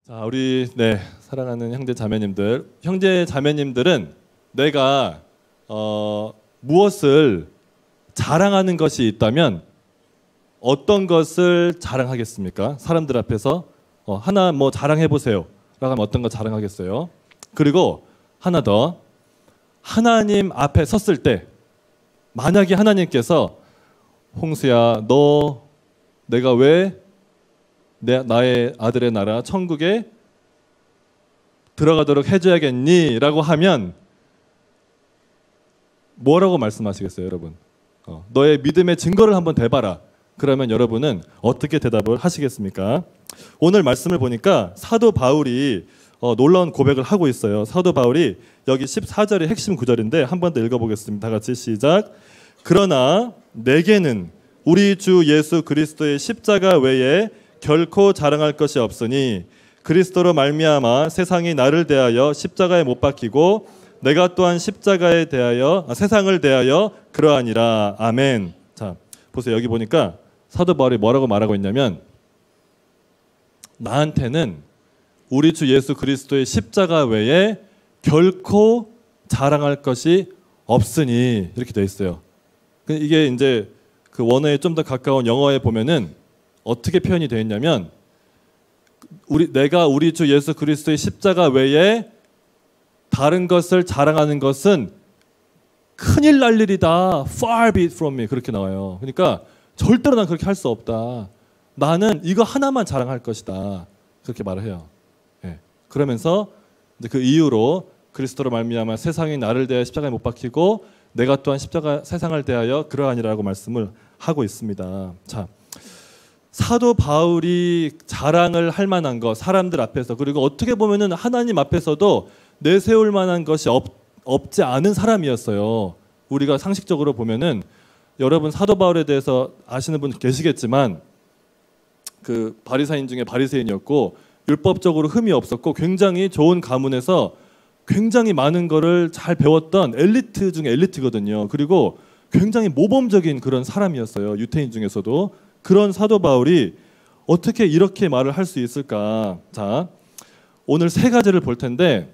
자, 우리 사랑하는 형제 자매님들은 내가 무엇을 자랑하는 것이 있다면 어떤 것을 자랑하겠습니까? 사람들 앞에서 하나 뭐 자랑해 보세요. 라고 하면 어떤 거 자랑하겠어요? 그리고 하나 더, 하나님 앞에 섰을 때 만약에 하나님께서 홍수야, 내가 왜 나의 아들의 나라 천국에 들어가도록 해줘야겠니? 라고 하면 뭐라고 말씀하시겠어요, 여러분? 너의 믿음의 증거를 한번 대봐라. 그러면 여러분은 어떻게 대답을 하시겠습니까? 오늘 말씀을 보니까 사도 바울이 놀라운 고백을 하고 있어요. 사도 바울이 여기 14절의 핵심 구절인데 한 번 더 읽어보겠습니다. 다 같이 시작. 그러나 내게는 우리 주 예수 그리스도의 십자가 외에 결코 자랑할 것이 없으니 그리스도로 말미암아 세상이 나를 대하여 십자가에 못 박히고 내가 또한 세상을 대하여 그러하니라. 아멘. 자, 보세요. 여기 보니까 사도 바울이 뭐라고 말하고 있냐면, 나한테는 우리 주 예수 그리스도의 십자가 외에 결코 자랑할 것이 없으니, 이렇게 되어 있어요. 이게 이제 그 원어에 좀 더 가까운 영어에 보면은 어떻게 표현이 되어 있냐면, 내가 우리 주 예수 그리스도의 십자가 외에 다른 것을 자랑하는 것은 큰일 날 일이다. Far be it from me. 그렇게 나와요. 그러니까 절대로 난 그렇게 할 수 없다. 나는 이거 하나만 자랑할 것이다. 그렇게 말을 해요. 예. 그러면서 이제 그 이유로 그리스도로 말미암아 세상이 나를 대하여 십자가에 못 박히고 내가 또한 세상을 대하여 그러하니라고 말씀을 하고 있습니다. 자, 사도 바울이 자랑을 할 만한 것, 사람들 앞에서, 그리고 어떻게 보면은 하나님 앞에서도 내세울 만한 것이 없지 않은 사람이었어요. 우리가 상식적으로 보면은, 여러분 사도 바울에 대해서 아시는 분 계시겠지만 그 바리사인 중에 바리새인이었고 율법적으로 흠이 없었고 굉장히 좋은 가문에서 굉장히 많은 거를 잘 배웠던 엘리트 중에 엘리트거든요. 그리고 굉장히 모범적인 그런 사람이었어요. 유태인 중에서도. 그런 사도 바울이 어떻게 이렇게 말을 할 수 있을까? 자, 오늘 세 가지를 볼 텐데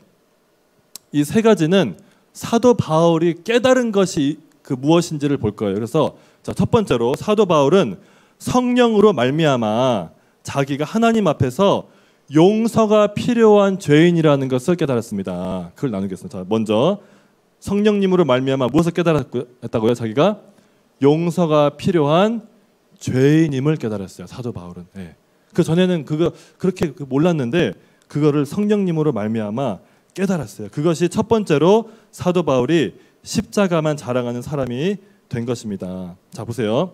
이 세 가지는 사도 바울이 깨달은 것이 무엇인지를 볼 거예요. 그래서 자, 첫 번째로 사도 바울은 성령으로 말미암아 자기가 하나님 앞에서 용서가 필요한 죄인이라는 것을 깨달았습니다. 그걸 나누겠습니다. 자, 먼저 성령님으로 말미암아 무엇을 깨달았다고요? 자기가 용서가 필요한 죄인임을 깨달았어요. 사도 바울은. 예. 그 전에는 그렇게 몰랐는데 그거를 성령님으로 말미암아 깨달았어요. 그것이 첫 번째로 사도 바울이 십자가만 자랑하는 사람이 된 것입니다. 자, 보세요.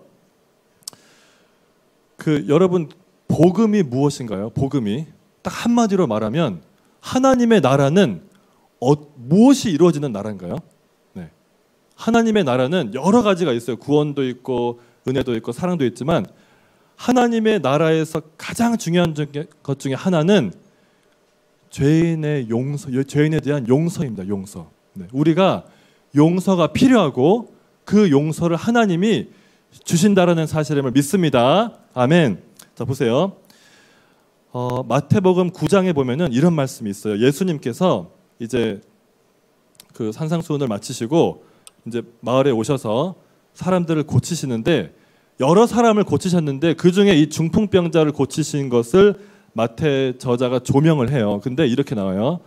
여러분, 복음이 무엇인가요? 복음이 딱 한마디로 말하면 하나님의 나라는 무엇이 이루어지는 나라인가요? 네. 하나님의 나라는 여러 가지가 있어요. 구원도 있고 은혜도 있고 사랑도 있지만 하나님의 나라에서 가장 중요한 것 중에 하나는 죄인에 대한 용서입니다. 용서. 네. 우리가 용서가 필요하고 그 용서를 하나님이 주신다라는 사실임을 믿습니다. 아멘. 자, 보세요. 마태복음 9장에 보면은 이런 말씀이 있어요. 예수님께서 이제 그 산상수훈을 마치시고 이제 마을에 오셔서 사람들을 고치시는데 여러 사람을 고치셨는데 그 중에 이 중풍병자를 고치신 것을 마태 저자가 조명을 해요. 근데 이렇게 나와요.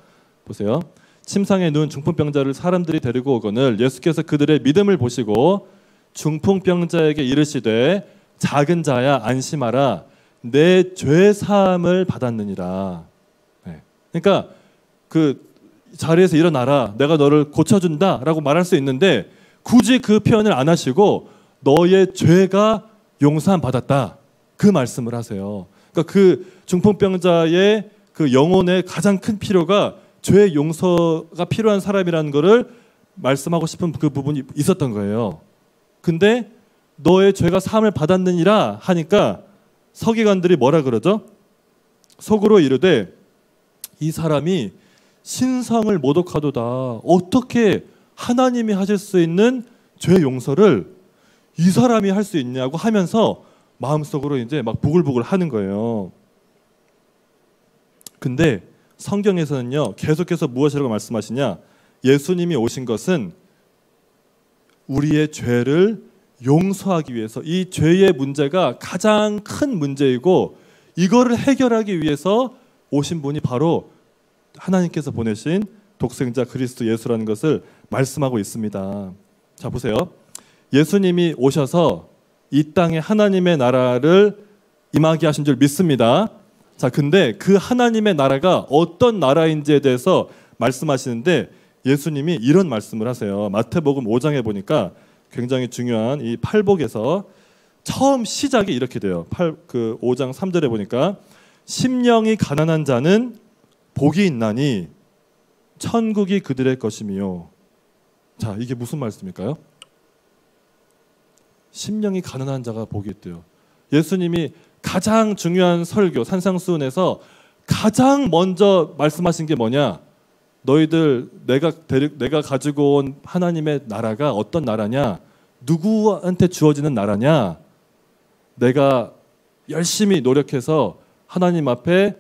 보세요. 침상에 누운 중풍병자를 사람들이 데리고 오거늘 예수께서 그들의 믿음을 보시고 중풍병자에게 이르시되 작은 자야 안심하라 내 죄 사함을 받았느니라. 네. 그러니까 그 자리에서 일어나라 내가 너를 고쳐준다라고 말할 수 있는데 굳이 그 표현을 안 하시고 너의 죄가 용서함 받았다 그 말씀을 하세요. 그러니까 그 중풍병자의 그 영혼의 가장 큰 필요가 죄 용서가 필요한 사람이라는 것을 말씀하고 싶은 그 부분이 있었던 거예요. 근데 너의 죄가 사함을 받았느니라 하니까 서기관들이 뭐라 그러죠? 속으로 이르되 이 사람이 신성을 모독하도다. 어떻게 하나님이 하실 수 있는 죄 용서를 이 사람이 할 수 있냐고 하면서 마음속으로 이제 막 부글부글 하는 거예요. 근데 성경에서는요, 계속해서 무엇이라고 말씀하시냐? 예수님이 오신 것은 우리의 죄를 용서하기 위해서, 이 죄의 문제가 가장 큰 문제이고 이거를 해결하기 위해서 오신 분이 바로 하나님께서 보내신 독생자 그리스도 예수라는 것을 말씀하고 있습니다. 자, 보세요. 예수님이 오셔서 이 땅에 하나님의 나라를 임하게 하신 줄 믿습니다. 자, 근데 그 하나님의 나라가 어떤 나라인지에 대해서 말씀하시는데 예수님이 이런 말씀을 하세요. 마태복음 5장에 보니까 굉장히 중요한 이 팔복에서 처음 시작이 이렇게 돼요. 5장 3절에 보니까 심령이 가난한 자는 복이 있나니 천국이 그들의 것이며. 자, 이게 무슨 말씀일까요? 심령이 가난한 자가 복이 있대요. 예수님이 가장 중요한 설교 산상수훈에서 가장 먼저 말씀하신 게 뭐냐? 너희들 내가 가지고 온 하나님의 나라가 어떤 나라냐? 누구한테 주어지는 나라냐? 내가 열심히 노력해서 하나님 앞에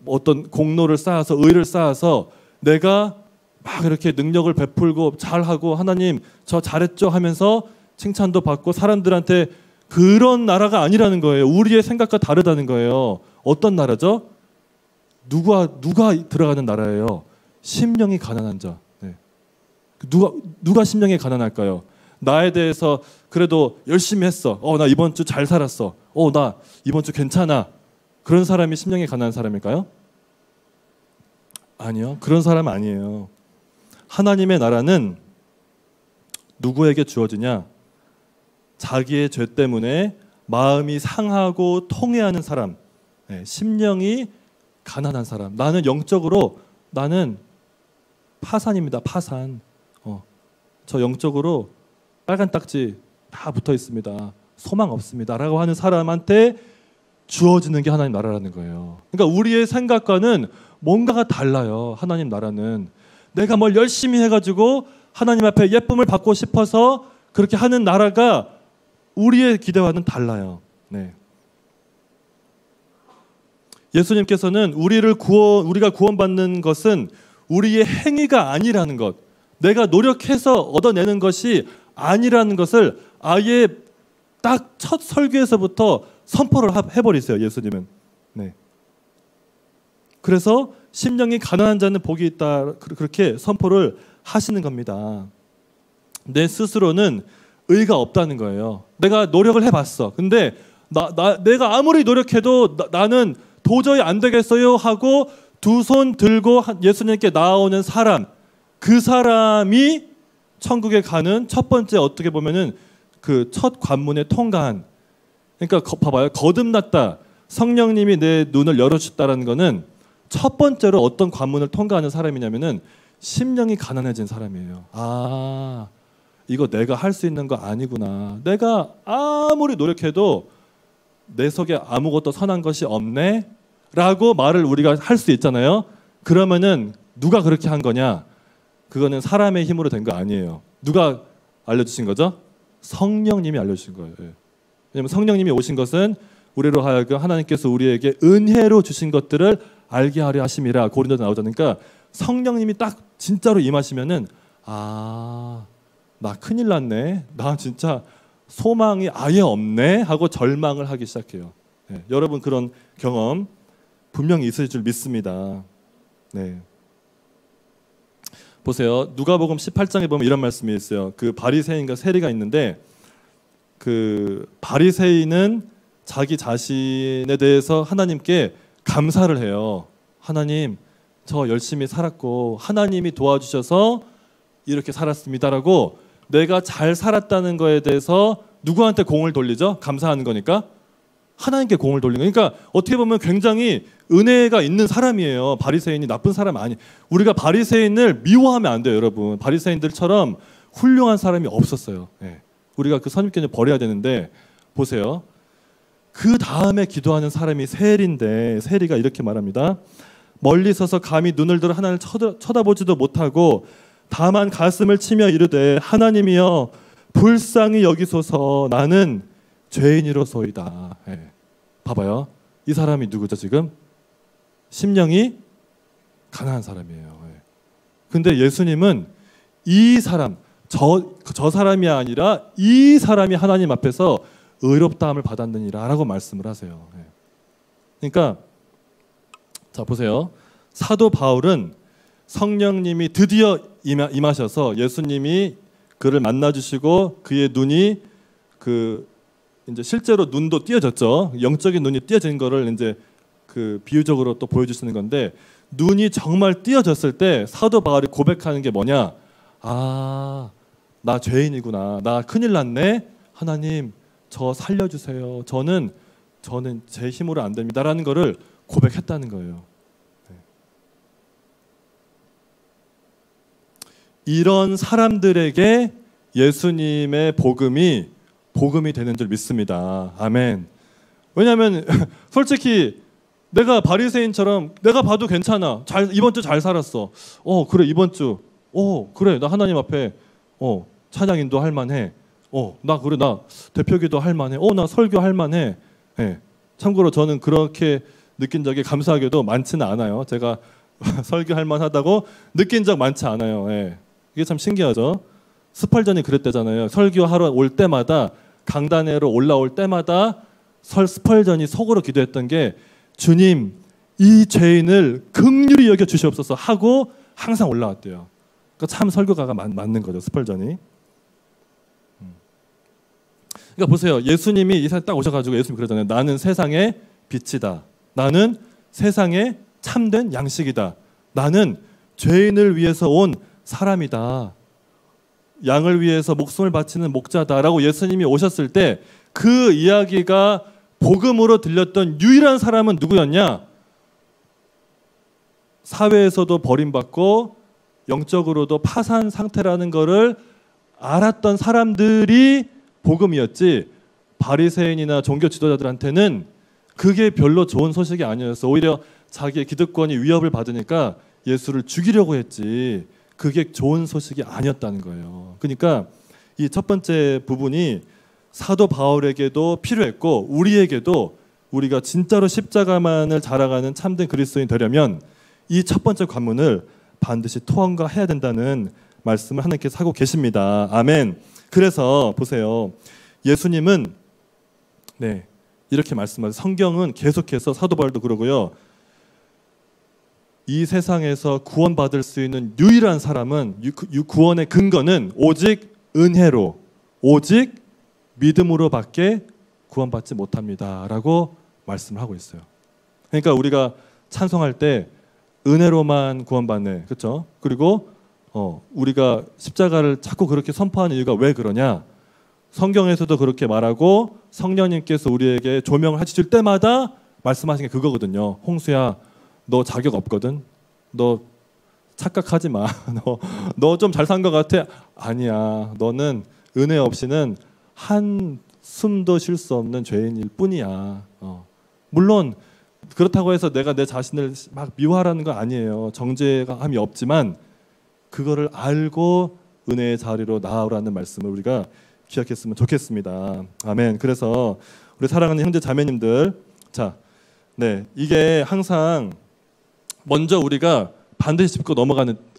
어떤 공로를 쌓아서 의를 쌓아서 내가 막 이렇게 능력을 베풀고 잘하고 하나님 저 잘했죠 하면서 칭찬도 받고 사람들한테 그런 나라가 아니라는 거예요. 우리의 생각과 다르다는 거예요. 어떤 나라죠? 누가 들어가는 나라예요? 심령이 가난한 자. 네. 누가 심령이 가난할까요? 나에 대해서 그래도 열심히 했어. 나 이번 주 잘 살았어. 나 이번 주 괜찮아. 그런 사람이 심령이 가난한 사람일까요? 아니요. 그런 사람 아니에요. 하나님의 나라는 누구에게 주어지냐? 자기의 죄 때문에 마음이 상하고 통회하는 사람, 심령이 가난한 사람. 나는 영적으로 나는 파산입니다. 파산. 저 영적으로 빨간 딱지 다 붙어 있습니다. 소망 없습니다. 라고 하는 사람한테 주어지는 게 하나님 나라라는 거예요. 그러니까 우리의 생각과는 뭔가가 달라요. 하나님 나라는 내가 뭘 열심히 해가지고 하나님 앞에 예쁨을 받고 싶어서 그렇게 하는 나라가 우리의 기대와는 달라요. 네. 예수님께서는 우리가 구원받는 것은 우리의 행위가 아니라는 것, 내가 노력해서 얻어내는 것이 아니라는 것을 아예 딱 첫 설교에서부터 선포를 해버리세요. 예수님은. 네. 그래서 심령이 가난한 자는 복이 있다, 그렇게 선포를 하시는 겁니다. 내 스스로는 의가 없다는 거예요. 내가 노력을 해봤어. 근데 내가 아무리 노력해도 나는 도저히 안 되겠어요 하고 두 손 들고 예수님께 나오는 사람, 그 사람이 천국에 가는 첫 번째, 어떻게 보면은 그 첫 관문에 통과한. 그러니까 봐봐요. 거듭났다. 성령님이 내 눈을 열어주셨다라는 거는 첫 번째로 어떤 관문을 통과하는 사람이냐면은 심령이 가난해진 사람이에요. 아, 이거 내가 할 수 있는 거 아니구나. 내가 아무리 노력해도 내 속에 아무것도 선한 것이 없네 라고 말을 우리가 할 수 있잖아요. 그러면은 누가 그렇게 한 거냐? 그거는 사람의 힘으로 된 거 아니에요. 누가 알려주신 거죠? 성령님이 알려주신 거예요. 왜냐하면 성령님이 오신 것은 우리로 하여금 하나님께서 우리에게 은혜로 주신 것들을 알게 하려 하심이라 고린도에 나오잖아요. 그러니까 성령님이 딱 진짜로 임하시면은 나 큰일 났네. 나 진짜 소망이 아예 없네 하고 절망을 하기 시작해요. 네, 여러분 그런 경험 분명히 있을 줄 믿습니다. 네. 보세요. 누가복음 18장에 보면 이런 말씀이 있어요. 그 바리새인과 세리가 있는데 그 바리새인은 자기 자신에 대해서 하나님께 감사를 해요. 하나님, 저 열심히 살았고 하나님이 도와주셔서 이렇게 살았습니다라고 내가 잘 살았다는 거에 대해서 누구한테 공을 돌리죠? 감사하는 거니까 하나님께 공을 돌리는 거니까 어떻게 보면 굉장히 은혜가 있는 사람이에요. 바리새인이 나쁜 사람 아니. 우리가 바리새인을 미워하면 안 돼요, 여러분. 바리새인들처럼 훌륭한 사람이 없었어요. 네. 우리가 그 선입견을 버려야 되는데 보세요. 그 다음에 기도하는 사람이 세리인데 세리가 이렇게 말합니다. 멀리 서서 감히 눈을 들어 하나님을 쳐다보지도 못하고 다만 가슴을 치며 이르되 하나님이여 불쌍히 여기소서 나는 죄인이로소이다. 네. 봐봐요. 이 사람이 누구죠 지금? 심령이 가난한 사람이에요. 근데 예수님은 이 사람, 저 사람이 아니라 이 사람이 하나님 앞에서 의롭다함을 받았느니라 라고 말씀을 하세요. 그러니까 자 보세요. 사도 바울은 성령님이 드디어 임하셔서 예수님이 그를 만나주시고 그의 눈이 이제 실제로 눈도 띄어졌죠. 영적인 눈이 띄어진 거를 이제 비유적으로 또 보여주시는 건데, 눈이 정말 띄어졌을 때 사도 바울이 고백하는 게 뭐냐? 아, 나 죄인이구나. 나 큰일 났네. 하나님, 저 살려주세요. 저는 제 힘으로 안 됩니다라는 거를 고백했다는 거예요. 이런 사람들에게 예수님의 복음이 되는 줄 믿습니다. 아멘. 왜냐하면 솔직히 내가 바리새인처럼 내가 봐도 괜찮아. 이번 주 잘 살았어. 그래 이번 주. 그래 나 하나님 앞에 찬양 인도할 만해. 나 대표기도 할 만해. 나 설교할 만해. 참고로 저는 그렇게 느낀 적이 감사하게도 많지는 않아요. 제가 설교할 만하다고 느낀 적 많지 않아요. 이게 참 신기하죠. 스펄전이 그랬대잖아요. 설교하러 올 때마다, 강단회로 올라올 때마다 스펄전이 속으로 기도했던 게, 주님 이 죄인을 긍휼히 여겨 주시옵소서 하고 항상 올라왔대요. 그러니까 참 설교가가 맞는 거죠, 스펄전이. 그러니까 보세요. 예수님이 이 세상에 딱 오셔가지고 예수님이 그러잖아요. 나는 세상의 빛이다. 나는 세상의 참된 양식이다. 나는 죄인을 위해서 온 사람이다. 양을 위해서 목숨을 바치는 목자다라고 예수님이 오셨을 때 그 이야기가 복음으로 들렸던 유일한 사람은 누구였냐? 사회에서도 버림받고 영적으로도 파산 상태라는 것을 알았던 사람들이 복음이었지, 바리새인이나 종교 지도자들한테는 그게 별로 좋은 소식이 아니었어. 오히려 자기의 기득권이 위협을 받으니까 예수를 죽이려고 했지, 그게 좋은 소식이 아니었다는 거예요. 그러니까 이 첫 번째 부분이 사도 바울에게도 필요했고, 우리에게도, 우리가 진짜로 십자가만을 자랑하는 참된 그리스도인 되려면 이 첫 번째 관문을 반드시 통과해야 된다는 말씀을 하나님께서 하고 계십니다. 아멘. 그래서 보세요. 예수님은 이렇게 말씀하세요. 성경은 계속해서 사도 바울도 그러고요. 이 세상에서 구원받을 수 있는 유일한 사람은, 구원의 근거는 오직 은혜로, 오직 믿음으로 밖에 구원받지 못합니다 라고 말씀을 하고 있어요. 그러니까 우리가 찬송할 때 은혜로만 구원받네, 그렇죠? 그리고 우리가 십자가를 자꾸 그렇게 선포하는 이유가 왜 그러냐? 성경에서도 그렇게 말하고 성령님께서 우리에게 조명을 해주실 때마다 말씀하신 게 그거거든요. 홍수야, 너 자격 없거든. 너 착각하지 마. 너 좀 잘 산 것 같아. 아니야. 너는 은혜 없이는 한 숨도 쉴 수 없는 죄인일 뿐이야. 물론 그렇다고 해서 내가 내 자신을 막 미워하라는 건 아니에요. 정죄감이 없지만 그거를 알고 은혜의 자리로 나아오라는 말씀을 우리가 기억했으면 좋겠습니다. 아멘. 그래서 우리 사랑하는 형제 자매님들, 이게 항상 먼저 우리가 반드시 짚고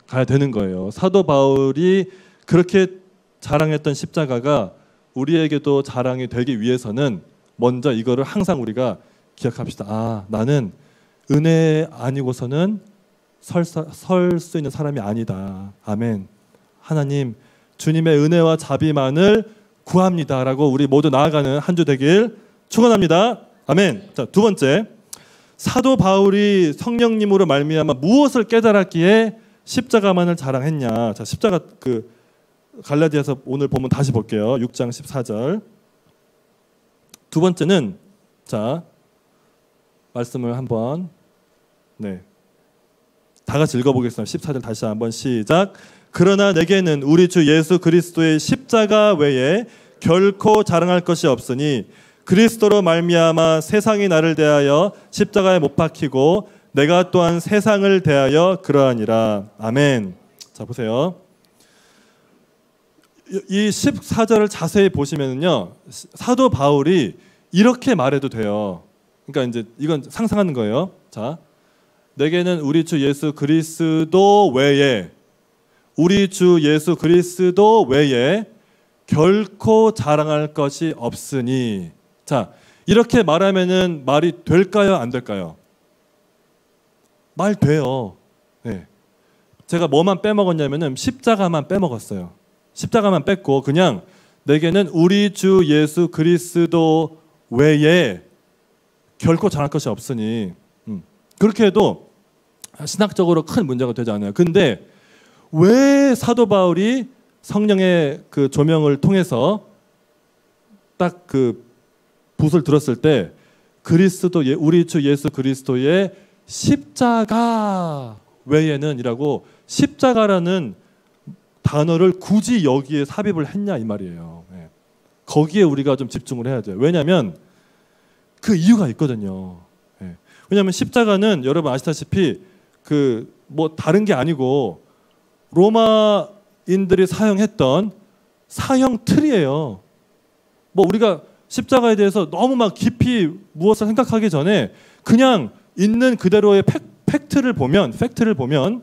가야 되는 거예요. 사도 바울이 그렇게 자랑했던 십자가가 우리에게도 자랑이 되기 위해서는 먼저 이거를 항상 우리가 기억합시다. 나는 은혜 아니고서는 설 수 있는 사람이 아니다. 아멘. 하나님, 주님의 은혜와 자비만을 구합니다라고 우리 모두 나아가는 한 주 되길 축원합니다. 아멘. 자, 두 번째, 사도 바울이 성령님으로 말미암아 무엇을 깨달았기에 십자가만을 자랑했냐? 자, 십자가 갈라디아서 오늘 보면 다시 볼게요. 6장 14절. 두 번째는 말씀을 한번 다 같이 읽어보겠습니다. 14절 다시 한번 시작. 그러나 내게는 우리 주 예수 그리스도의 십자가 외에 결코 자랑할 것이 없으니 그리스도로 말미암아 세상이 나를 대하여 십자가에 못 박히고 내가 또한 세상을 대하여 그러하니라. 아멘. 자, 보세요. 이 14절을 자세히 보시면요, 사도 바울이 이렇게 말해도 돼요. 그러니까 이제 이건 상상하는 거예요. 자, 내게는 우리 주 예수 그리스도 외에 우리 주 예수 그리스도 외에 결코 자랑할 것이 없으니. 자, 이렇게 말하면은 말이 될까요? 안 될까요? 말 돼요. 네. 제가 뭐만 빼먹었냐면은 십자가만 빼먹었어요. 십자가만 뺐고 그냥 내게는 우리 주 예수 그리스도 외에 결코 자랑할 것이 없으니. 그렇게 해도 신학적으로 큰 문제가 되지 않아요. 근데 왜 사도 바울이 성령의 그 조명을 통해서 딱 그 붓을 들었을 때 그리스도 우리 주 예수 그리스도의 십자가 외에는 이라고 십자가라는 단어를 굳이 여기에 삽입을 했냐 이 말이에요. 네. 거기에 우리가 좀 집중을 해야 돼요. 왜냐하면 그 이유가 있거든요. 네. 왜냐하면 십자가는 여러분 아시다시피 그 뭐 다른 게 아니고 로마인들이 사용했던 사형 틀이에요. 뭐 우리가 십자가에 대해서 너무 막 깊이 무엇을 생각하기 전에 그냥 있는 그대로의 팩트를 보면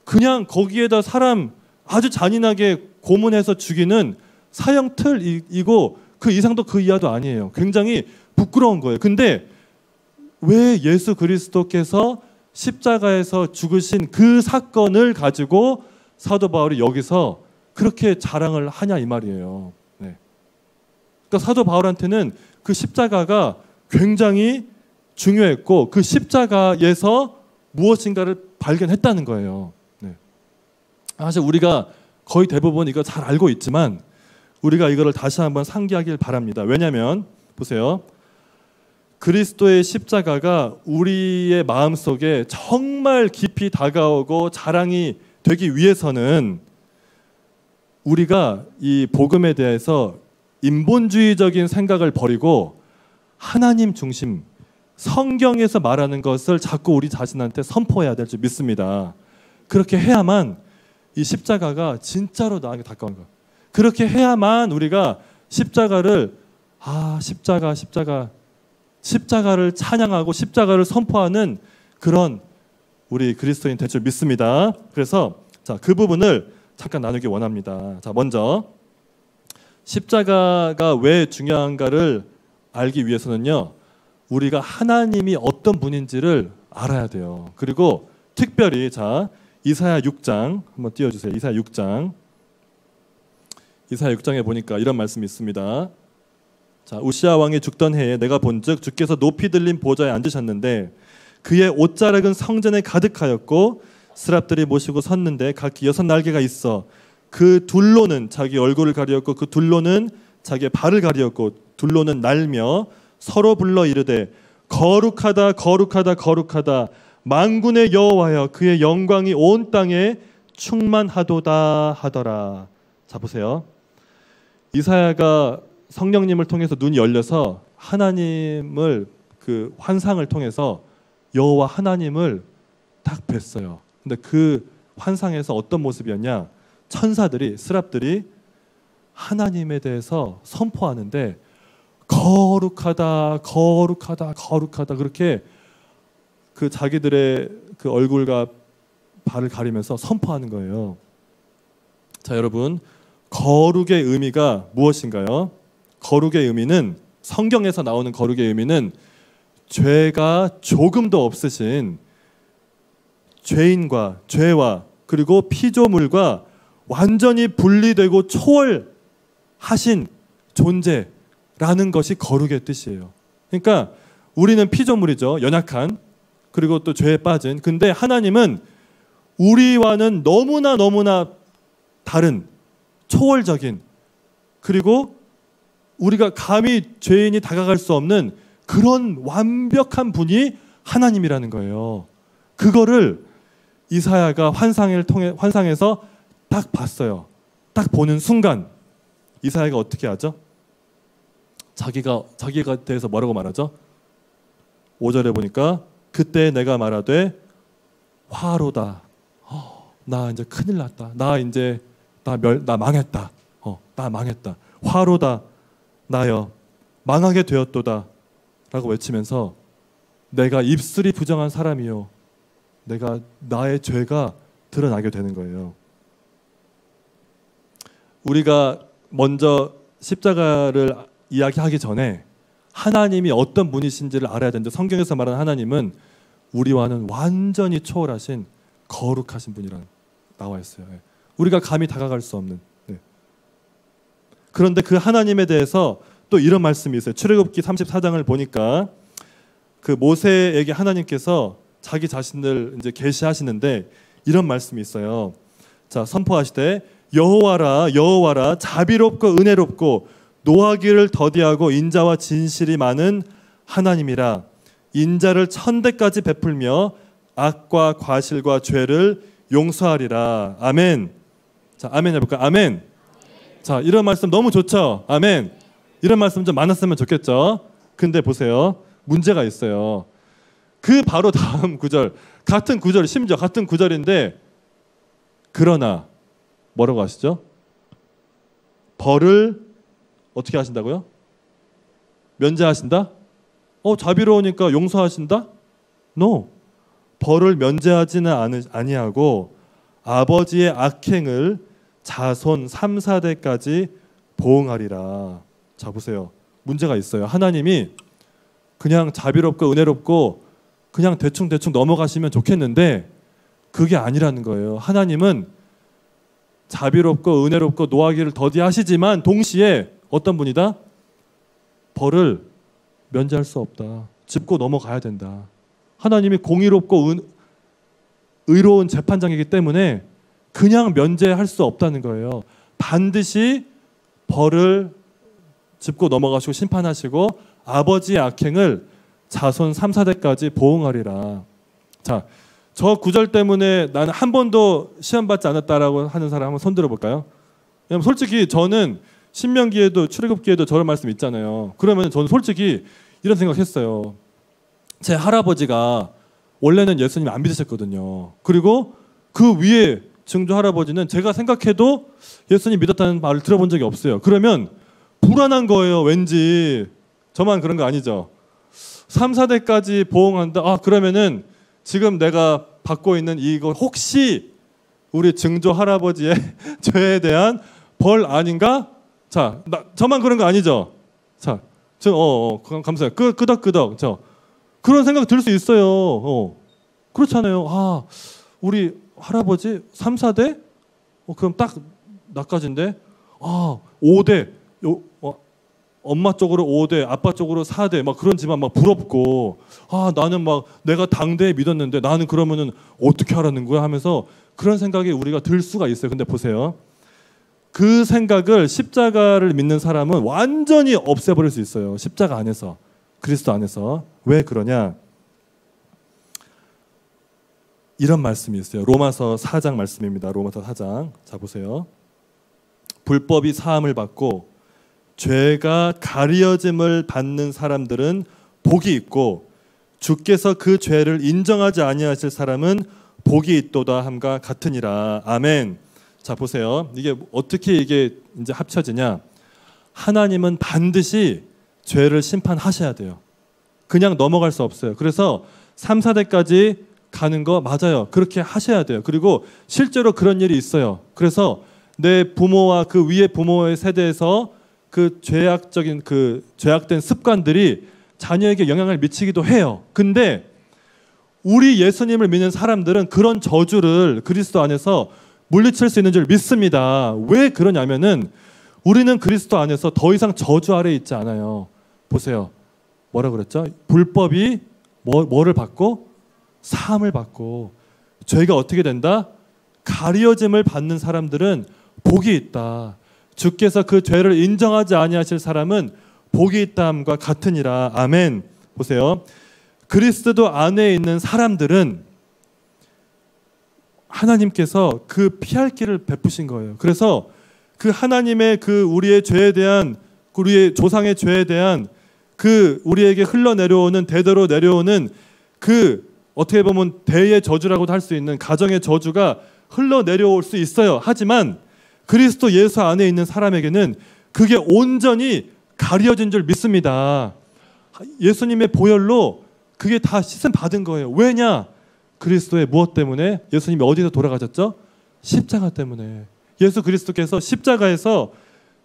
그냥 거기에다 사람 아주 잔인하게 고문해서 죽이는 사형 틀이고 그 이상도 그 이하도 아니에요. 굉장히 부끄러운 거예요. 근데 왜 예수 그리스도께서 십자가에서 죽으신 그 사건을 가지고 사도 바울이 여기서 그렇게 자랑을 하냐 이 말이에요. 네. 그러니까 사도 바울한테는 그 십자가가 굉장히 중요했고 그 십자가에서 무엇인가를 발견했다는 거예요. 네. 사실 우리가 거의 대부분 이거 잘 알고 있지만 우리가 이거를 다시 한번 상기하길 바랍니다. 왜냐하면 보세요. 그리스도의 십자가가 우리의 마음속에 정말 깊이 다가오고 자랑이 되기 위해서는 우리가 이 복음에 대해서 인본주의적인 생각을 버리고 하나님 중심, 성경에서 말하는 것을 자꾸 우리 자신한테 선포해야 될 줄 믿습니다. 그렇게 해야만 이 십자가가 진짜로 나에게 다가온 거예요. 그렇게 해야만 우리가 십자가를 십자가를 찬양하고 십자가를 선포하는 그런 우리 그리스도인 될 줄 믿습니다. 그래서 자, 그 부분을 잠깐 나누기 원합니다. 자, 먼저 십자가가 왜 중요한가를 알기 위해서는요. 우리가 하나님이 어떤 분인지를 알아야 돼요. 그리고 특별히 자, 이사야 6장 한번 띄워주세요. 이사야 6장. 이사야 6장에 보니까 이런 말씀이 있습니다. 자, 우시아 왕이 죽던 해에 내가 본즉 주께서 높이 들린 보좌에 앉으셨는데 그의 옷자락은 성전에 가득하였고 스랍들이 모시고 섰는데 각기 6날개가 있어 그 둘로는 자기 얼굴을 가리었고 그 둘로는 자기의 발을 가리었고 둘로는 날며 서로 불러 이르되 거룩하다 거룩하다 거룩하다 만군의 여호와여 그의 영광이 온 땅에 충만하도다 하더라. 자, 보세요. 이사야가 성령님을 통해서 눈이 열려서 하나님을 그 환상을 통해서 여호와 하나님을 딱 뵀어요. 근데 그 환상에서 어떤 모습이었냐? 천사들이 스랍들이 하나님에 대해서 선포하는데 거룩하다 거룩하다 거룩하다 그렇게 그 자기들의 그 얼굴과 발을 가리면서 선포하는 거예요. 자, 여러분, 거룩의 의미가 무엇인가요? 거룩의 의미는 성경에서 나오는 거룩의 의미는 죄가 조금도 없으신 죄인과 죄와 그리고 피조물과 완전히 분리되고 초월하신 존재라는 것이 거룩의 뜻이에요. 그러니까 우리는 피조물이죠. 연약한 그리고 또 죄에 빠진. 근데 하나님은 우리와는 너무나 다른 초월적인 그리고 우리가 감히 죄인이 다가갈 수 없는 그런 완벽한 분이 하나님이라는 거예요. 그거를 이사야가 환상에서 딱 봤어요. 딱 보는 순간 이사야가 어떻게 하죠? 자기가 대해서 뭐라고 말하죠? 5절에 보니까 그때 내가 말하되 화로다. 나 이제 큰일 났다. 나 망했다. 나 망했다. 화로다. 나여 망하게 되었도다 라고 외치면서 내가 입술이 부정한 사람이요 나의 죄가 드러나게 되는 거예요. 우리가 먼저 십자가를 이야기하기 전에 하나님이 어떤 분이신지를 알아야 되는데, 성경에서 말하는 하나님은 우리와는 완전히 초월하신 거룩하신 분이라 나와 있어요. 우리가 감히 다가갈 수 없는. 그런데 그 하나님에 대해서 또 이런 말씀이 있어요. 출애굽기 34장을 보니까 그 모세에게 하나님께서 자기 자신을 이제 계시하시는데 이런 말씀이 있어요. 자, 선포하시되 여호와라 여호와라 자비롭고 은혜롭고 노하기를 더디하고 인자와 진실이 많은 하나님이라. 인자를 1000대까지 베풀며 악과 과실과 죄를 용서하리라. 아멘. 자, 아멘 해볼까요? 아멘. 자, 이런 말씀 너무 좋죠? 아멘. 이런 말씀 좀 많았으면 좋겠죠? 근데 보세요. 문제가 있어요. 그 바로 다음 구절, 같은 구절, 심지어 같은 구절인데, 그러나 뭐라고 하시죠? 벌을 어떻게 하신다고요? 면제하신다? 자비로우니까 용서하신다? No. 벌을 면제하지는 아니하고 아버지의 악행을 자손 3, 4대까지 보응하리라. 자, 보세요. 문제가 있어요. 하나님이 그냥 자비롭고 은혜롭고 그냥 대충 넘어가시면 좋겠는데 그게 아니라는 거예요. 하나님은 자비롭고 은혜롭고 노하기를 더디하시지만 동시에 어떤 분이다? 벌을 면제할 수 없다. 짚고 넘어가야 된다. 하나님이 공의롭고 의로운 재판장이기 때문에 그냥 면제할 수 없다는 거예요. 반드시 벌을 짚고 넘어가시고 심판하시고 아버지의 악행을 자손 3, 4대까지 보응하리라. 자, 저 구절 때문에 나는 한 번도 시험받지 않았다라고 하는 사람 한번 손 들어볼까요? 왜냐면 솔직히 저는 신명기에도 출애굽기에도 저런 말씀 있잖아요. 그러면 저는 솔직히 이런 생각했어요. 제 할아버지가 원래는 예수님 안 믿으셨거든요. 그리고 그 위에 증조 할아버지는 제가 생각해도 예수님 믿었다는 말을 들어본 적이 없어요. 그러면 불안한 거예요. 왠지. 저만 그런 거 아니죠. 3, 4대까지 보응한다. 그러면은 지금 내가 받고 있는 이거 혹시 우리 증조 할아버지의 죄에 대한 벌 아닌가? 자, 저만 그런 거 아니죠? 자, 감사해요. 끄덕끄덕. 그런 생각 들 수 있어요. 그렇잖아요. 우리 할아버지 3, 4대? 그럼 딱 나까지인데? 5대. 엄마 쪽으로 5대, 아빠 쪽으로 4대, 막 그런 집안 막 부럽고, 나는 막 내가 당대에 믿었는데 나는 그러면은 어떻게 하라는 거야 하면서 그런 생각이 우리가 들 수가 있어요. 근데 보세요. 그 생각을 십자가를 믿는 사람은 완전히 없애버릴 수 있어요. 십자가 안에서, 그리스도 안에서. 왜 그러냐? 이런 말씀이 있어요. 로마서 4장 말씀입니다. 로마서 4장. 자, 보세요. 불법이 사함을 받고 죄가 가리어짐을 받는 사람들은 복이 있고 주께서 그 죄를 인정하지 아니하실 사람은 복이 있도다 함과 같으니라. 아멘. 자, 보세요. 이게 어떻게 이게 이제 합쳐지냐? 하나님은 반드시 죄를 심판하셔야 돼요. 그냥 넘어갈 수 없어요. 그래서 3, 4대까지 가는 거 맞아요. 그렇게 하셔야 돼요. 그리고 실제로 그런 일이 있어요. 그래서 내 부모와 그 위의 부모의 세대에서 그 죄악된 습관들이 자녀에게 영향을 미치기도 해요. 근데 우리 예수님을 믿는 사람들은 그런 저주를 그리스도 안에서 물리칠 수 있는 줄 믿습니다. 왜 그러냐면은 우리는 그리스도 안에서 더 이상 저주 아래에 있지 않아요. 보세요. 뭐라 그랬죠? 불법이 뭐를 받고? 사함을 받고. 죄가 어떻게 된다? 가리어짐을 받는 사람들은 복이 있다. 주께서 그 죄를 인정하지 아니하실 사람은 복이 있다함과 같으니라. 아멘. 보세요. 그리스도 안에 있는 사람들은 하나님께서 그 피할 길을 베푸신 거예요. 그래서 그 하나님의 그 우리의 죄에 대한, 우리의 조상의 죄에 대한 그 우리에게 흘러내려오는, 대대로 내려오는 그 어떻게 보면 대의 저주라고도 할 수 있는 가정의 저주가 흘러내려올 수 있어요. 하지만 그리스도 예수 안에 있는 사람에게는 그게 온전히 가려진 줄 믿습니다. 예수님의 보혈로 그게 다 씻음 받은 거예요. 왜냐? 그리스도의 무엇 때문에? 예수님이 어디서 돌아가셨죠? 십자가 때문에. 예수 그리스도께서 십자가에서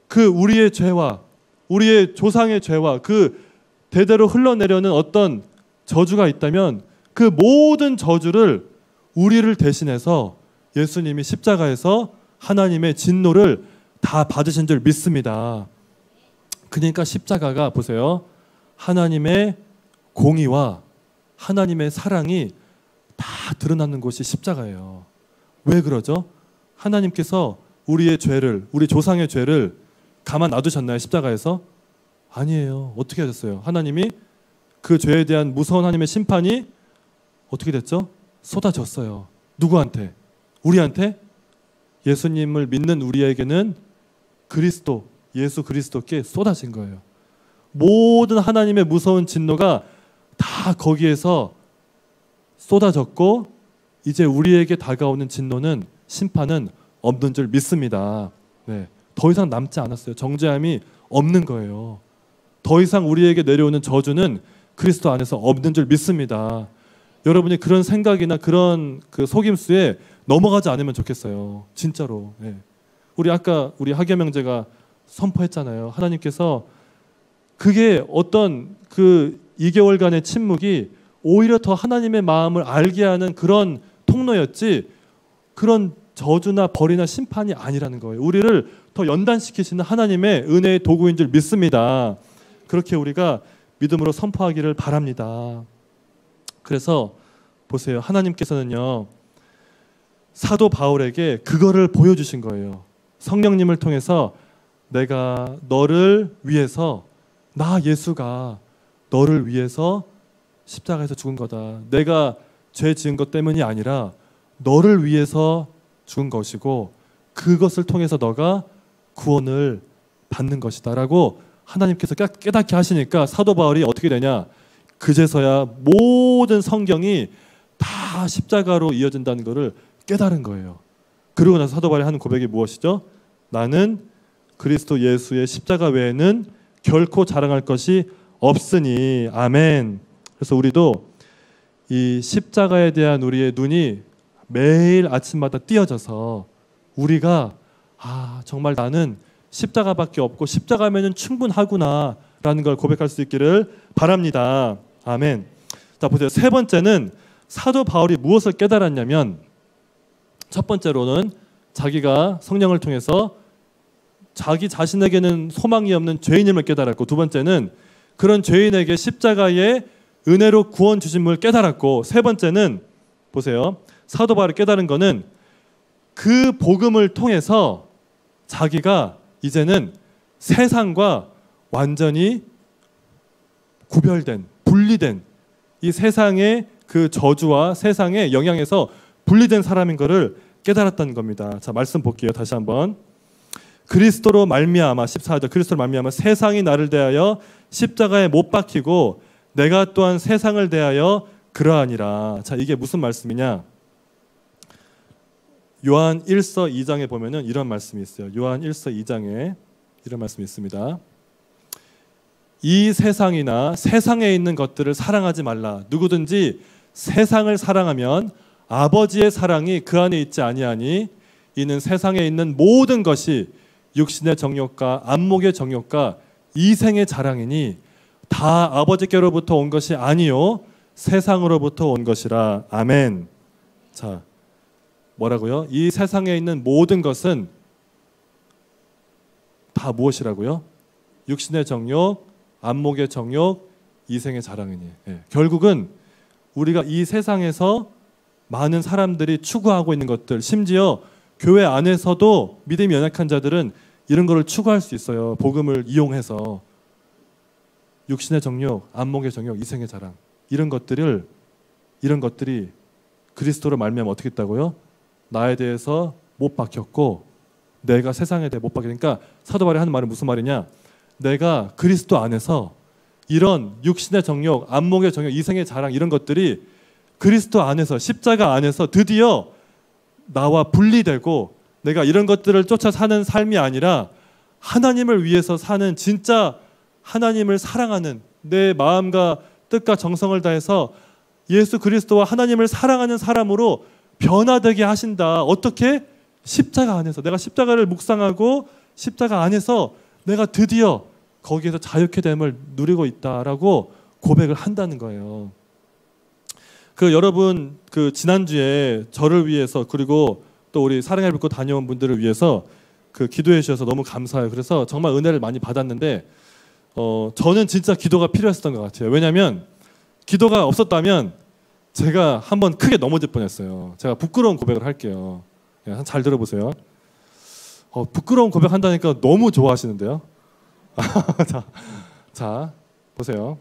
그 우리의 죄와 우리의 조상의 죄와 그 대대로 흘러내려는 어떤 저주가 있다면 그 모든 저주를 우리를 대신해서 예수님이 십자가에서 하나님의 진노를 다 받으신 줄 믿습니다. 그러니까 십자가가 보세요. 하나님의 공의와 하나님의 사랑이 다 드러나는 곳이 십자가예요. 왜 그러죠? 하나님께서 우리의 죄를, 우리 조상의 죄를 가만 놔두셨나요? 십자가에서? 아니에요. 어떻게 하셨어요? 하나님이 그 죄에 대한 무서운 하나님의 심판이 어떻게 됐죠? 쏟아졌어요. 누구한테? 우리한테? 예수님을 믿는 우리에게는 그리스도, 예수 그리스도께 쏟아진 거예요. 모든 하나님의 무서운 진노가 다 거기에서 쏟아졌고 이제 우리에게 다가오는 진노는 심판은 없는 줄 믿습니다. 네, 더 이상 남지 않았어요. 정죄함이 없는 거예요. 더 이상 우리에게 내려오는 저주는 그리스도 안에서 없는 줄 믿습니다. 여러분이 그런 생각이나 그런 그 속임수에 넘어가지 않으면 좋겠어요. 진짜로. 네. 우리 아까 우리 하계명제가 선포했잖아요. 하나님께서 그게 어떤 그 2개월간의 침묵이 오히려 더 하나님의 마음을 알게 하는 그런 통로였지 그런 저주나 벌이나 심판이 아니라는 거예요. 우리를 더 연단시키시는 하나님의 은혜의 도구인 줄 믿습니다. 그렇게 우리가 믿음으로 선포하기를 바랍니다. 그래서 보세요. 하나님께서는요. 사도 바울에게 그거를 보여주신 거예요. 성령님을 통해서 내가 너를 위해서 나 예수가 너를 위해서 십자가에서 죽은 거다. 내가 죄 지은 것 때문이 아니라 너를 위해서 죽은 것이고 그것을 통해서 너가 구원을 받는 것이다 라고 하나님께서 깨닫게 하시니까 사도 바울이 어떻게 되냐. 그제서야 모든 성경이 다 십자가로 이어진다는 것을 깨달은 거예요. 그러고 나서 사도 바울이 하는 고백이 무엇이죠? 나는 그리스도 예수의 십자가 외에는 결코 자랑할 것이 없으니. 아멘. 그래서 우리도 이 십자가에 대한 우리의 눈이 매일 아침마다 띄어져서 우리가 정말 나는 십자가밖에 없고 십자가면은 충분하구나 라는 걸 고백할 수 있기를 바랍니다. 아멘. 자, 보세요. 세 번째는 사도 바울이 무엇을 깨달았냐면 첫 번째로는 자기가 성령을 통해서 자기 자신에게는 소망이 없는 죄인임을 깨달았고 두 번째는 그런 죄인에게 십자가의 은혜로 구원 주심을 깨달았고 세 번째는 보세요. 사도 바울이 깨달은 거는 그 복음을 통해서 자기가 이제는 세상과 완전히 구별된, 분리된 이 세상의 그 저주와 세상의 영향에서 분리된 사람인 것을 깨달았다는 겁니다. 자, 말씀 볼게요. 다시 한번. 그리스도로 말미암아 14절 그리스도로 말미암아 세상이 나를 대하여 십자가에 못 박히고 내가 또한 세상을 대하여 그러하니라. 자, 이게 무슨 말씀이냐? 요한 1서 2장에 보면은 이런 말씀이 있어요. 요한 1서 2장에 이런 말씀이 있습니다. 이 세상이나 세상에 있는 것들을 사랑하지 말라. 누구든지 세상을 사랑하면 아버지의 사랑이 그 안에 있지 아니하니 이는 세상에 있는 모든 것이 육신의 정욕과 안목의 정욕과 이생의 자랑이니 다 아버지께로부터 온 것이 아니요 세상으로부터 온 것이라. 아멘. 자, 뭐라고요? 이 세상에 있는 모든 것은 다 무엇이라고요? 육신의 정욕, 안목의 정욕, 이생의 자랑이니. 결국은 우리가 이 세상에서 많은 사람들이 추구하고 있는 것들, 심지어 교회 안에서도 믿음이 연약한 자들은 이런 거를 추구할 수 있어요. 복음을 이용해서 육신의 정욕, 안목의 정욕, 이생의 자랑 이런 것들이 그리스도로 말미암아 어떻게 했다고요? 나에 대해서 못 박혔고 내가 세상에 대해 못 박히니까 사도 바울이 하는 말은 무슨 말이냐? 내가 그리스도 안에서 이런 육신의 정욕, 안목의 정욕, 이생의 자랑 이런 것들이 그리스도 안에서 십자가 안에서 드디어 나와 분리되고 내가 이런 것들을 쫓아 사는 삶이 아니라 하나님을 위해서 사는 진짜 하나님을 사랑하는 내 마음과 뜻과 정성을 다해서 예수 그리스도와 하나님을 사랑하는 사람으로 변화되게 하신다. 어떻게? 십자가 안에서. 내가 십자가를 묵상하고 십자가 안에서 내가 드디어 거기에서 자유케 됨을 누리고 있다라고 고백을 한다는 거예요. 여러분 지난주에 저를 위해서 그리고 또 우리 사랑의 불꽃 다녀온 분들을 위해서 기도해 주셔서 너무 감사해요. 그래서 정말 은혜를 많이 받았는데 저는 진짜 기도가 필요했었던 것 같아요. 왜냐하면 기도가 없었다면 제가 한번 크게 넘어질 뻔했어요. 제가 부끄러운 고백을 할게요. 잘 들어보세요. 부끄러운 고백한다니까 너무 좋아하시는데요. 자, 보세요.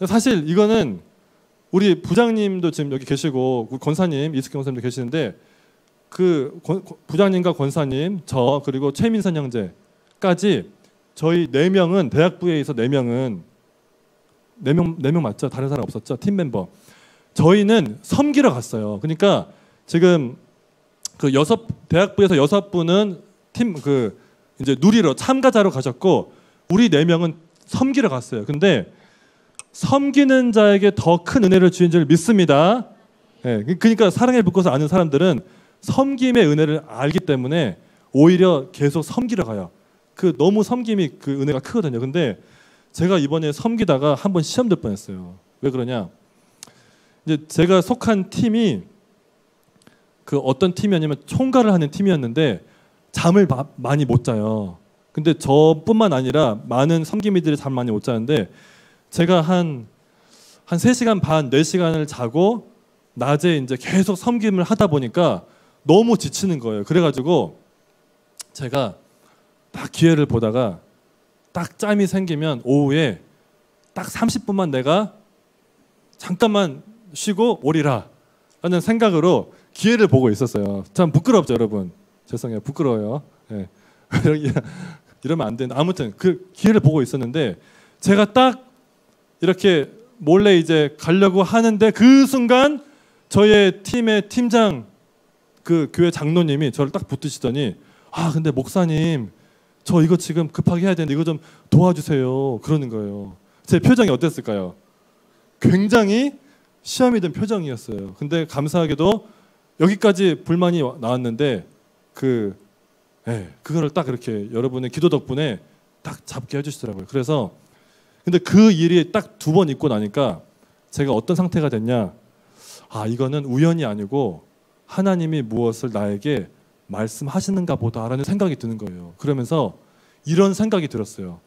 사실 이거는 우리 부장님도 지금 여기 계시고 권사님 이숙경 권사님도 계시는데 부장님과 권사님, 저 그리고 최민선 형제까지 저희 4명은 대학부에 있어 4명은 4명 맞죠? 다른 사람 없었죠? 팀 멤버. 저희는 섬기러 갔어요. 그러니까 지금 대학부에서 6분은 팀 이제 누리러 참가자로 가셨고 우리 4명은 섬기러 갔어요. 근데 섬기는 자에게 더 큰 은혜를 주인 줄 믿습니다. 예, 그러니까 사랑의 불꽃을 아는 사람들은 섬김의 은혜를 알기 때문에 오히려 계속 섬기러 가요. 너무 섬김이 은혜가 크거든요. 근데 제가 이번에 섬기다가 한번 시험 들 뻔했어요. 왜 그러냐? 이제 제가 속한 팀이 어떤 팀이었냐면 총괄을 하는 팀이었는데 잠을 많이 못 자요. 근데 저뿐만 아니라 많은 섬김이들이 잠을 많이 못 자는데 제가 한 3시간 반, 4시간을 자고 낮에 이제 계속 섬김을 하다 보니까 너무 지치는 거예요. 그래가지고 제가 딱 기회를 보다가 딱 짬이 생기면 오후에 딱 30분만 내가 잠깐만 쉬고 오리라 라는 생각으로 기회를 보고 있었어요. 참 부끄럽죠, 여러분. 죄송해요. 부끄러워요. 네. 이러면 안 되는데 아무튼 기회를 보고 있었는데 제가 딱 이렇게 몰래 이제 가려고 하는데 그 순간 저의 팀의 팀장 교회 장로님이 저를 딱 붙드시더니 근데 목사님 저 이거 지금 급하게 해야 되는데 이거 좀 도와주세요 그러는 거예요. 제 표정이 어땠을까요? 굉장히 시험이 든 표정이었어요. 근데 감사하게도 여기까지 불만이 나왔는데 그거를 딱 이렇게 여러분의 기도 덕분에 딱 잡게 해주시더라고요. 그래서 근데 그 일이 딱 2번 있고 나니까 제가 어떤 상태가 됐냐? 이거는 우연이 아니고 하나님이 무엇을 나에게 말씀하시는가 보다라는 생각이 드는 거예요. 그러면서 이런 생각이 들었어요.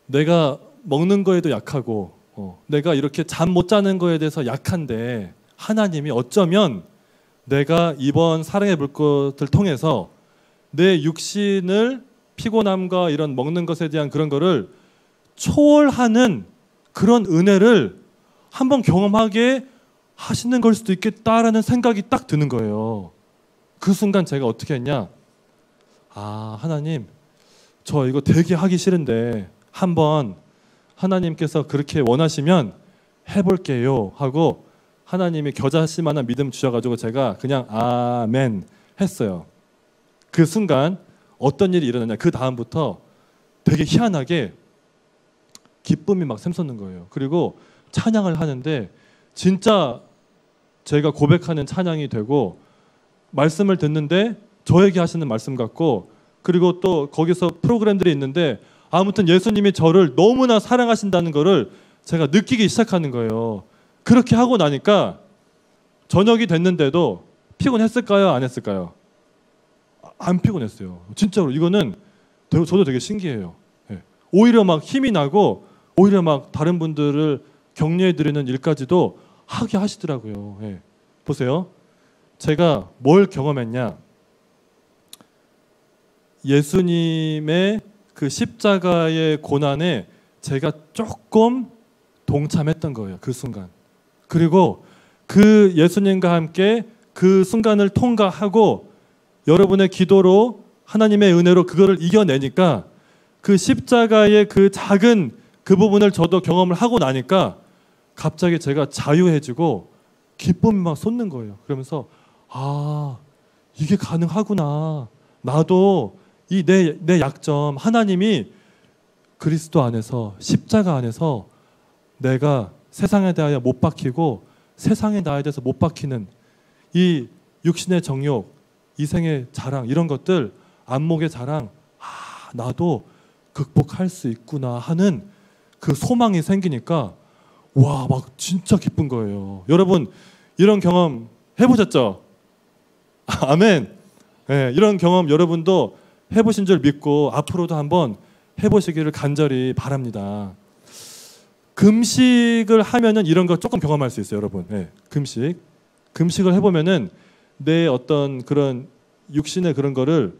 내가 먹는 거에도 약하고 내가 이렇게 잠 못 자는 거에 대해서 약한데 하나님이 어쩌면 내가 이번 사랑의 불꽃을 통해서 내 육신을 피곤함과 이런 먹는 것에 대한 그런 거를 초월하는 그런 은혜를 한번 경험하게 하시는 걸 수도 있겠다라는 생각이 딱 드는 거예요. 그 순간 제가 어떻게 했냐? 하나님, 저 이거 되게 하기 싫은데 한번 하나님께서 그렇게 원하시면 해볼게요 하고 하나님이 겨자씨 만한 믿음 주셔가지고 제가 그냥 아멘 했어요. 그 순간 어떤 일이 일어나냐? 그 다음부터 되게 희한하게 기쁨이 막 샘솟는 거예요. 그리고 찬양을 하는데 진짜 제가 고백하는 찬양이 되고 말씀을 듣는데 저에게 하시는 말씀 같고 그리고 또 거기서 프로그램들이 있는데 아무튼 예수님이 저를 너무나 사랑하신다는 거를 제가 느끼기 시작하는 거예요. 그렇게 하고 나니까 저녁이 됐는데도 피곤했을까요? 안 했을까요? 안 피곤했어요. 진짜로 이거는 저도 되게 신기해요. 오히려 막 힘이 나고 오히려 막 다른 분들을 격려해 드리는 일까지도 하게 하시더라고요. 보세요. 제가 뭘 경험했냐? 예수님의 그 십자가의 고난에 제가 조금 동참했던 거예요. 그 순간. 그리고 그 예수님과 함께 그 순간을 통과하고 여러분의 기도로 하나님의 은혜로 그거를 이겨내니까 그 십자가의 그 작은 그 부분을 저도 경험을 하고 나니까 갑자기 제가 자유해지고 기쁨이 막 솟는 거예요. 그러면서 이게 가능하구나. 나도 이 내 약점 하나님이 그리스도 안에서 십자가 안에서 내가 세상에 대하여 못 박히고 세상의 나에 대해서 못 박히는 이 육신의 정욕, 이생의 자랑, 이런 것들, 안목의 자랑, 나도 극복할 수 있구나 하는 그 소망이 생기니까 와, 막 진짜 기쁜 거예요. 여러분 이런 경험 해보셨죠? 아멘. 네, 이런 경험 여러분도 해보신 줄 믿고 앞으로도 한번 해보시기를 간절히 바랍니다. 금식을 하면은 이런 거 조금 경험할 수 있어요, 여러분. 네, 금식을 해보면은 내 어떤 그런 육신의 그런 거를,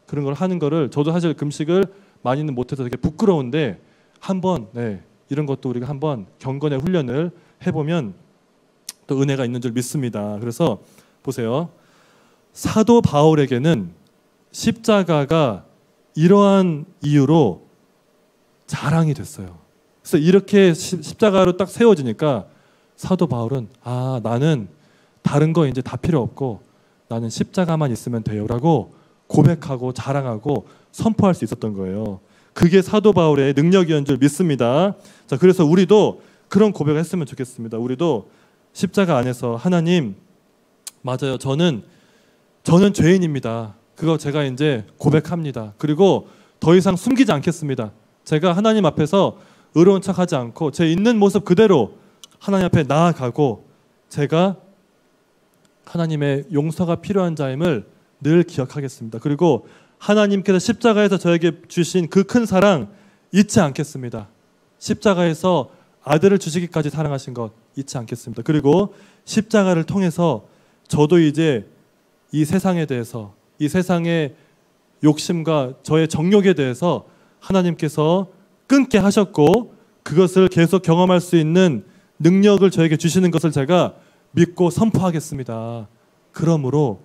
그런 걸 하는 거를, 저도 사실 금식을 많이는 못해서 되게 부끄러운데 한번, 이런 것도 우리가 한번 경건의 훈련을 해보면 또 은혜가 있는 줄 믿습니다. 그래서 보세요. 사도 바울에게는 십자가가 이러한 이유로 자랑이 됐어요. 그래서 이렇게 십자가로 딱 세워지니까 사도 바울은 나는 다른 거 이제 다 필요 없고 나는 십자가만 있으면 돼요라고 고백하고 자랑하고 선포할 수 있었던 거예요. 그게 사도 바울의 능력이었는 줄 믿습니다. 자, 그래서 우리도 그런 고백을 했으면 좋겠습니다. 우리도 십자가 안에서 하나님, 맞아요. 저는 죄인입니다. 그거 제가 이제 고백합니다. 그리고 더 이상 숨기지 않겠습니다. 제가 하나님 앞에서 의로운 척하지 않고 제 있는 모습 그대로 하나님 앞에 나아가고 제가 하나님의 용서가 필요한 자임을 늘 기억하겠습니다. 그리고 하나님께서 십자가에서 저에게 주신 그 큰 사랑 잊지 않겠습니다. 십자가에서 아들을 주시기까지 사랑하신 것 잊지 않겠습니다. 그리고 십자가를 통해서 저도 이제 이 세상에 대해서, 이 세상의 욕심과 저의 정욕에 대해서 하나님께서 끊게 하셨고 그것을 계속 경험할 수 있는 능력을 저에게 주시는 것을 제가 믿고 선포하겠습니다. 그러므로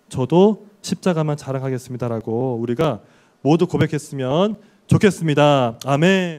저도 십자가만 자랑하겠습니다라고 우리가 모두 고백했으면 좋겠습니다. 아멘.